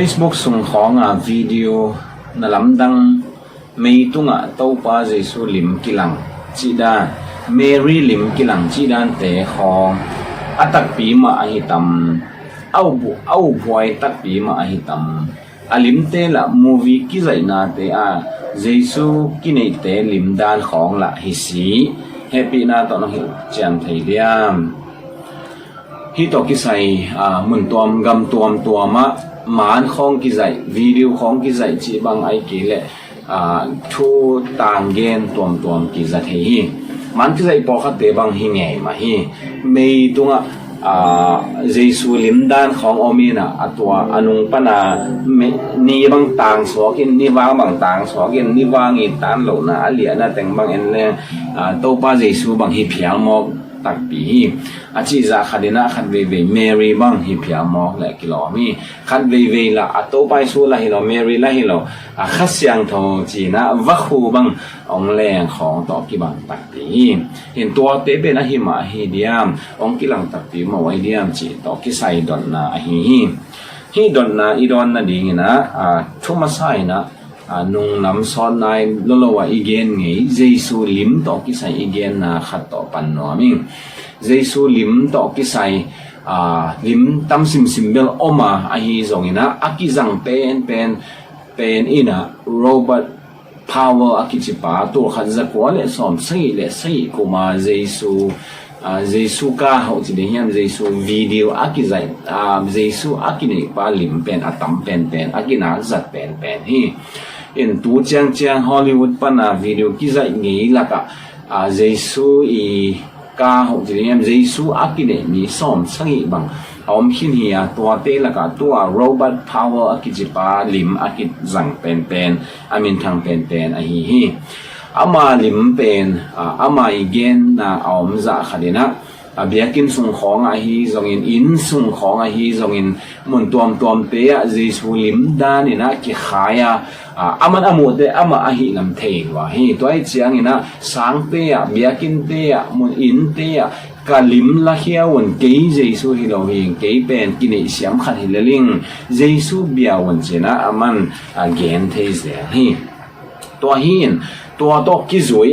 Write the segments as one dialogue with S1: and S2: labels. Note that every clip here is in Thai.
S1: Facebook ส่งของวิดีโอนั่นลำดังไม่ตุงตัวป้าเจสุลิมกิลังจีดาเมรี่ลิมกิลังจีดานเตะของอัตักปีมาอหิตัมเอาบวยตักปีมาอหิตัมอลิมเตละมูวีกิใจนาเตะเจสุกินเตลิมดานของละฮิสีเฮปีนาตอนนั้นจำไทยเดียมฮิตอกิไซมุนตัวมกำตัวมะหมานของกิใจวิดีโอของกิใจจีบังไอกิเลทูต่างเกณฑ์ตัวมกิใจเฮีมันกิใจปอกเตบังฮิไงมาฮีไม่ตรงเจสุลิมดานของอมีนะตัวอนุปนานี่บางต่างสวกินนี่วางบางต่างสวกินนี่วางอีตานเหล่านะเหลียนะแต่งบางเอ็นเนี่ยตัวป้าเจสุบางฮิเพียงมอกตักปีอาชีจะขัดนะขัดเวเมรี่บางฮิเพียงมอกแหละกิโลมีขัดเวละตัวป้าสู้ละฮิโลเมรี่ละฮิโลขัดเสียงทอจีนะวัคคูบางองแรงของต่อกิบังตักปีเห็นตัวเตเป็นหิมะฮิเดียมองกิลังตักปีมาไว้เดียมจีต่อกิไซดอนนาฮิดอนนาอีดอนนาดีนะทุมาไซนะนุ่งน้ำซอนนายลลวะอีเกนไงเจสุลิมต่อกิไซอีเกนนะขัดต่อปันนอมิงเจสุลิมต่อกิไซลิมตั้มซิมเบลออกมาฮิซงนะอากิจังเป็นอินะโรบอทpower akichipa to khadza kwale som sei kuma jesu ka ho chi de hiam jesu video akizai jesu akine pa lim pen atam pen akina zat pen hi in tu chang Hollywood pana video kizai ngi laka jesu I ka ho chi de hiam jesu akine ni som sangi bang om hin hiya tua te laka tua robot power akijipa lim akit zang pen amin thang pen a hi ama lim pen ama igen na om za khadina biakin sung khong a hi zongin in sung khong a hi zongin mun tuam te a jesu lim dan ina ki khaya aman amude ama a hi lam thei wa hi toy chiang ina sang te a biakin te a mun in te a kalim la hiya won ke jesu hi lo hi ke pen kini siam khat hi leling jesu bia won chena aman again thei ze hi to hin to ki zoi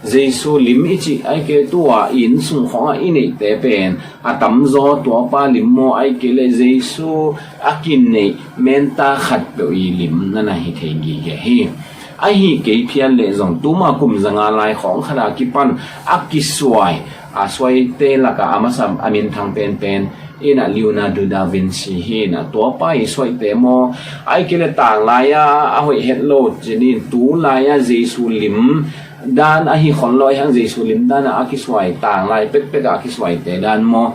S1: jesu lim ichi ai ke tua in sung khong a ini te pen atam zo to pa lim mo ai ke le jesu akin nei menta khat pe I lim na hi thei gi ge hi ai hi ke phian le zong tuma kum zanga lai khong khada ki pan akiswai swai te laka amasam amin thang pen ina Leonardo da Vinci hi na to pai swai te mo ai ke le tang la ya a hoi het lo jinin tu la ya jesu lim dan a hi khon loi hang jesu lim dan a ki swai tang lai pek a ki swai te dan mo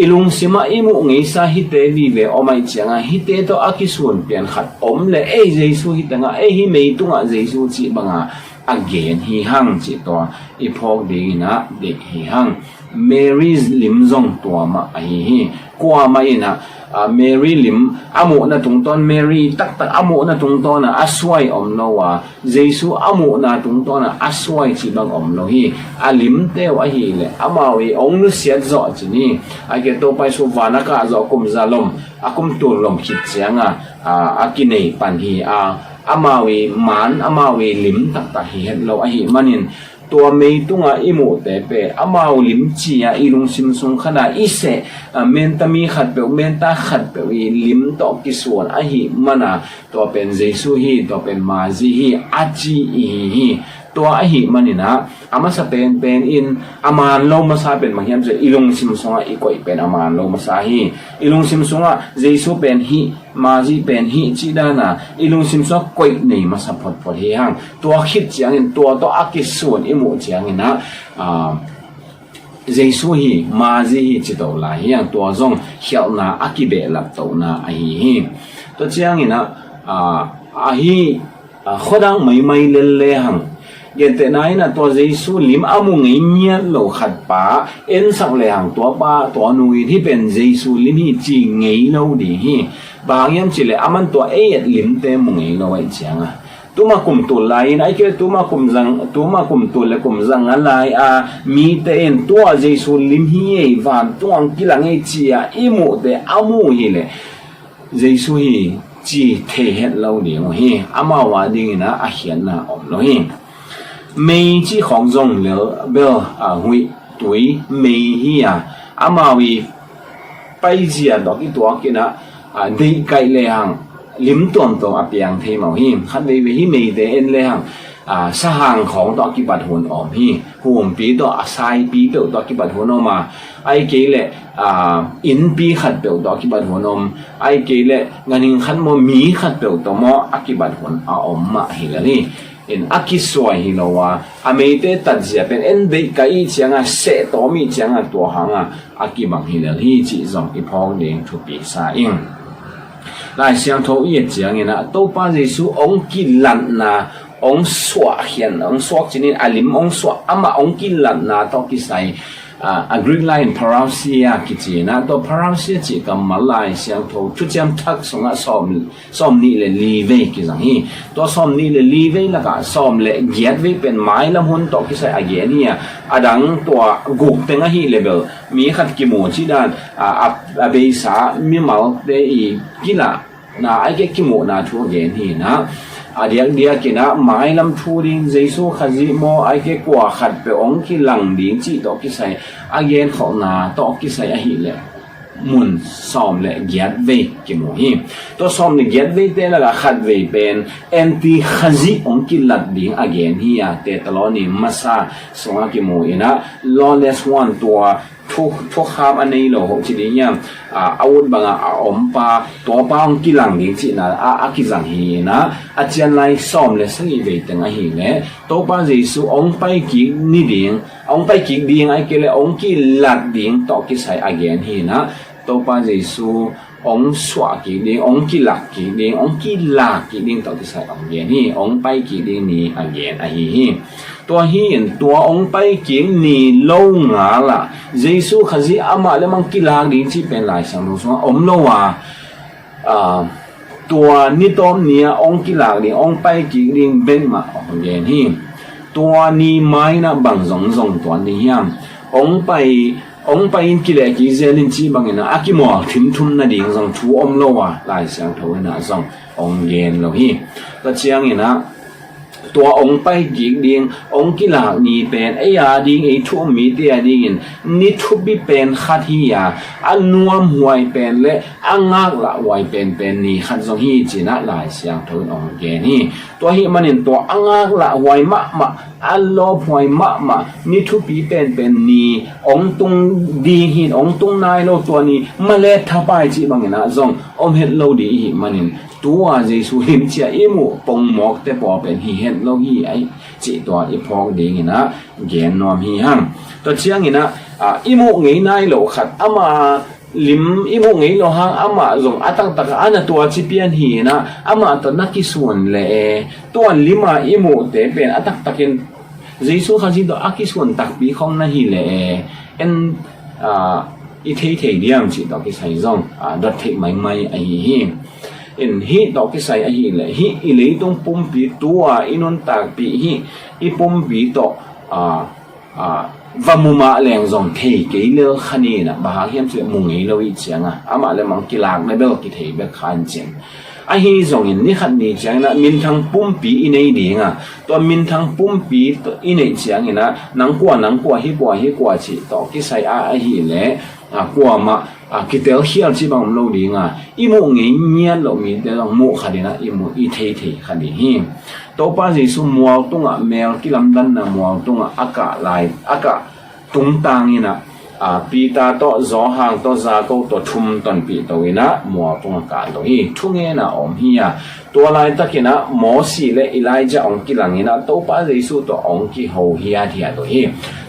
S1: ilung sima imu ngi sa hi te vi ve omai changa hi te to a ki sun pian khat om le jesu hi tanga hi mei tunga jesu chi banga again hi hang chi to iphok ding na de hi hang Mary's lim zong to ma hi kwa ma ina Mary lim amu na tungton Mary tak amu na tungton na aswai om no wa jesu amu na tungton na aswai chi bang om no hi alim te wa hi le amawi ong nu sia zo chi ni age to pai su wana ka zo kum zalom akum tur lom khit chianga akinei pan hi amawi man amawi lim tak hi het lo hi maninตัวเมย์ตุงอิโมเตเปอามาลิมจีอิลุงซิมซุงขนาอิเสเมนตามีขัดเปเมนตาขัดเปลิมตอกิส่วนอะฮิมานาตัวเป็นเจสุฮีตัวเป็นมาซีฮีอาจีฮีตัวอะฮิมันนี่นะอามาสเปนอินอามาโลมาซาเป็นมาเฮียมเจอิลุงซิมซุงอีกว่าเป็นอามาโลมาซาฮีอิลุงซิมซุงเจสุเป็นฮีมาจีเป็นฮีจีดานาอิลุงซิมซุงกวยนี่มาสับพอดเฮียงตัวคิดเจียงตัวอากิส่วนอิโมเจียงนะเจสุฮีมาจีฮีจิตโตลาเฮียงตัวจงเขียวนาอากิเบลับโตนาไอฮีตัวเจียงนะฮีขดังไม่เล่หังเย็นแต่ไหนนะตัวเจสุลิมอามุงเงียโลขัดป่าเอ็นสักเลยหังตัวป้าตัวนุยที่เป็นเจสุลิมฮีจีเงียโลดีฮีบางอย่างจิเลอามันตัวลิมเตมุงเงียโลไว้เจียงตัวมาคุมตัวไลน์ไอ้เกี่ยวตัวมาคุมตัวเลยคุมจังอะไรมีแต่เอ็นตัวเจสุลิมฮีวันตัวกิลังเจียอิโมเตอามูฮีเลย Giêsu hi chỉ thể hiện lâu điểm hi ama wa ding na a hiền na om lo hi mấy chỉ không dùng lỡ bel huy tuổi mấy hi ama vi bây giờ đó cái tuổi kia na đi cái lệ hàng lim tuần tuần piang thế màu hi khát về hi mấy để en lệ hàng sa hàngของต่อกิบัดหวนออมฮีห่วงปีต่อสายปีเปียวต่อกิบัดหวนออกมาไอ้เกลอินปีขัดเปียวต่อกิบัดหวนอมไอ้เกลงานิงขันโมมีขัดเปียวต่อมออากิบัดหวนออมมาฮิลนี่อินอากิสวยฮิลว่าอเมริกาตัดเสียเป็นเอ็นเด็กไก่เจียงเสตอมีเจียงตัวหางอากิบังฮิลนี่จีจงอีพองเดงทุปีสาอิงนายเสียงโทอีเจียงนะตัวป้าเยซูองกิลันนะông xóa hiện ông xóa cho nên alim ông xóa ama ông kinh lần na to cái sai Greek line parousia cái gì na to parousia chỉ cầm mal lại sang thâu chút jam thắc xong á xóm ni lệ live cái gì hi to xóm ni lệ live là cả xóm lệ ghét với bên máy làm hôn to cái sai again hi adang to gục tiếng hi level mi khát cái mồ chỉ đàn bây sa mi mal để cái là na ai cái mồ na thua again hi na dia kina mai lam thu ding Giêsu khazi mo ai ke kwa khat pe ong ki lang ding chi to ki sai again kho na to ki sai a hi le mun som le gyat ve ki mo hi to som ne gyat ve te la khat ve pen anti khazi ong ki lat ding again hi ya te taloni masa songa ki mo ina lawless one toทุกคำอันนี้เราทีนี้เนี่ยอาวุธบางอมปาตัวป้าองกิลังดิ้งจีน่ะกิจังฮีนะอาจารย์ไล่ซ้อมเลยสักอีเวตังไอฮีเนี่ยตัวป้าเยซูองไปกินี่ดิ้งองไปกิดิ้งไอเกลองกิลัดดิ้งต่อกิใส่อาเกนฮีนะตัวป้าเยซูองสวากิดิ้งองกิลักกิดิ้งองกิลากกิดิ้งต่อกิใส่อาเกนฮีองไปกิดิ้งนี่อาเกนไอฮีตัวฮีนตัวองไปกินี่ลงงาละเยซูขจีอามาเลมังกิลากดิ้งที่เป็นหลายสังรู้สึกอมโลวาตัวนี้ต้นเนี่ยองกิลากดิ้งองไปกิดิ้งเป็นมาอาเกนฮีตัวนี้ไม้นะบางสงตัวนี้ยามองไปอินกิเลกิเซลินจีบางนะอากิมัวทุ่มนะดิ้งสงทูอมโลวาหลายสังทวนะสงองเกนโลฮีก็เชียงนี่นะตัวองไปกิกดิ้งองกิลากนี่เป็นไอ้ยาดิ้งไอ้ทุ่มมีเตียดิ้งนี่ทุบเป็นขัดฮียาอันนวมหวยเป็นและอังงักละหวยเป็นนี่ขัดสงฮีจีนะหลายเสียงทนองแกนี่ตัวฮีมันเห็นตัวอังงักละหวยมะอัลลอฮ์หวยมะนี่ทุบเป็นนี่องตุงดีหินองตุงนายโลตัวนี้มาเล็ดทับไปจีบางนะซงอมเห็ดโลดีหิมันเห็นตัวเยซูหิมเชียอิมูปงหมอกแต่ปอเป็นฮีเห็ดโลฮีไอจีตัวอีพอกดีงินะเกนนอมฮีหังตัวเชียงินะอิมูงี้นายโลขัดอามาลิมอิมูงี้โลหังอามาซงอัตังตักอันตัวจีเปียนฮีนะอามาตัวนักกิส่วนเล่ตัวลิมาอิมูเตเป็นอัตักตักินเยซูขัดจีตัวอักกิส่วนตักปีของนั่นฮีเล่เอ็นอีเทเดียมจีตัวกิใส่ซงดัดเทไม่ไอฮีอินฮีดอกที่ใส่ฮีเลยฮีอีเลยต้องปุ่มปีตัวอินนตากปีฮีอีปุ่มปีต่อวามุมาแรงซองเทเกลือขณีนะบาเฮียมเสียมุงงี้เราอีเจียงอามาเลยมังกิลากในเบลกิเทเบลขันเจียงไอฮีซองอินนี่ขันนี่เจียงนะมินทั้งปุ่มปีอินไอเดียงตัวมินทั้งปุ่มปีตัวอินไอเจียงนะนังกว่าฮีกว่าจีดอกที่ใส่ฮีเลยกว่ามากิเตลเฮียจีบังโลดีงอีโมงี้เมียโลมีเดลโมขัดนะอีโมอีเทขัดฮีตัวป้าเยซูมัวตุงแมวกิลำดันนะมัวตุงอากาศลายอากาศตุงตังนี่นะปีตาโตจอหางโตซาโกโตทุมตอนปีโตวินะมัวตุงอากาศโตฮีทุงเงนะอมฮีตัวลายตะกินะหมอสีและอีไลจะองกิลังนี่นะตัวป้าเยซูตัวองกิโฮเฮียเทียตัวฮี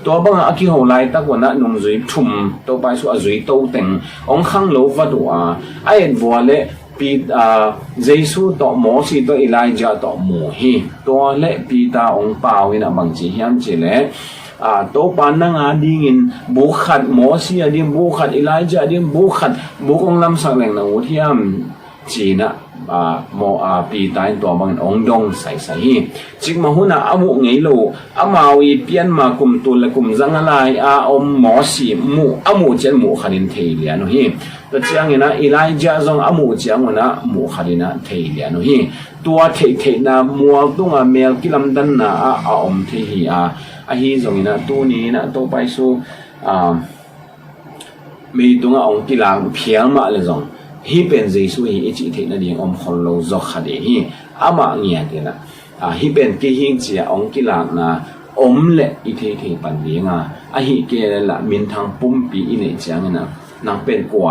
S1: ตัวบางอากิโฮไลตะกว่านะนุ่งจุยทุมตัวไปสู่จุยโตเต็งองขังโลวัดว่าไอ้บัวเละปีเยซูตัวหมอสีตัวอีไลจะตัวหมูฮีตัวเละปีตาองเปล่าวินะบางจีเฮียมจีเละตัวปานนั่งดิ่งบุขัดหมอสีดิ่งบุขัดอีไลจะดิ่งบุขัดบุกองลำสักแหล่งนะหัวเทียม จีนะโมปีตายตัวบางองดงใส่จิกมาหุนะอามุไงโลอามาวีเปียนมากุมตุลกุมจังอะไรอมหมอสีมูอามุเจนมูขัดินเทียนุฮีแต่เจียงนะอีไลจาจงอามุเจียงนะมูขัดินเทียนุฮีตัวเทนะมัวตุงเมลกิลัมดันนะอมเทียฮีจงนะตัวนี้นะตัวไปสู่มีตัวองกิลาเพียงมาเลยจงฮีเป็นเจสุฮีอิจิเทนะดิงอมคนโลจอกขัดฮีอามาเงียเดนะฮีเป็นกิหิงเจียองกิลานะอมเละอิเทปันเดียงฮีเกลละมินทางปุ่มปีอินเนจังนะนางเป็นกัว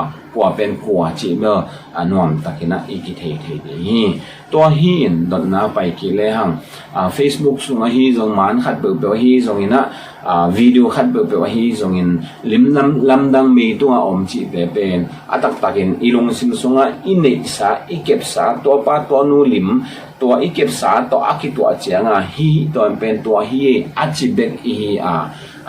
S1: เป็นกัวจีเมออนวมตะกินะอิกิเทเดีฮีตัวฮีนดอนนาไปกิเลหังFacebook สุงฮีจงมันขัดเปิดฮีจงอินะวิดีโอขัดเปิดฮีจงอินลิมลำดังมีตัวอมจีเป็นตักอินอีลงสินสุงอินเนสาอิเก็บสาตัวป้าตัวนูลิมตัวอิเก็บสาตัวอากิตัวเจียงฮีตัวเป็นตัวฮีอาจิเบก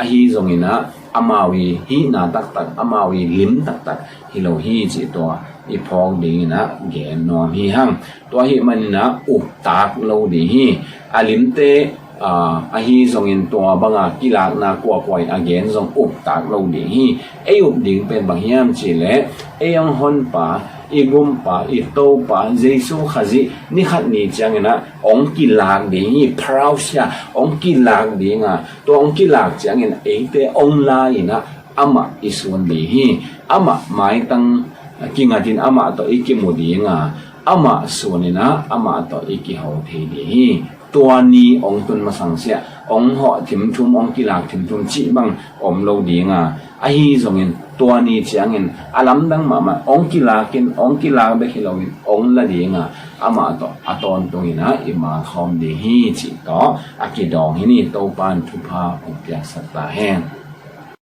S1: ฮีจงอินะอามาวีฮีนาตักอามาวีลิมตักฮิโลฮีจีตัวอีพองดีนะแกนนอมฮีหังตัวฮีมันนะอุบตากโลดีฮีอาลิมเตฮีทรงอินตัวบางกีฬานากว่าป่วยอาเกนทรงอุบตากโลดีฮีอุบดิ่งเป็นบางยามจีเล่ยังฮอนป่าอีกุมป่าอีโตป่าเจสุขจินี่ขัดนี่จังนะองกีฬาดีฮีพราวเชียองกีฬาดีงตัวองกีฬาจังนะเตองลายนะอามาอิสุนดีฮีอามาไม่ตั้งกิงดินอามาตัวอีกิมุดีงอามาส่วนนะอามาตัวอีกิเขาเทีดีตัวนี้องตุนมาสังเสียองเหาะถิ่มทุ่มองกิลากถิ่มทุ่มจีบังอมโลดีงฮีทรงเงินตัวนี้เจียงเงินอาลัมดังมาองกิลากินองกิลาเบคิโลวินองละดีงอามาตัวอาตอนตรงนี้นะอิมาคอมดีฮีจีต่ออากิดองฮีนี่โตปานทุพาอุปยาสัตตาแห้ง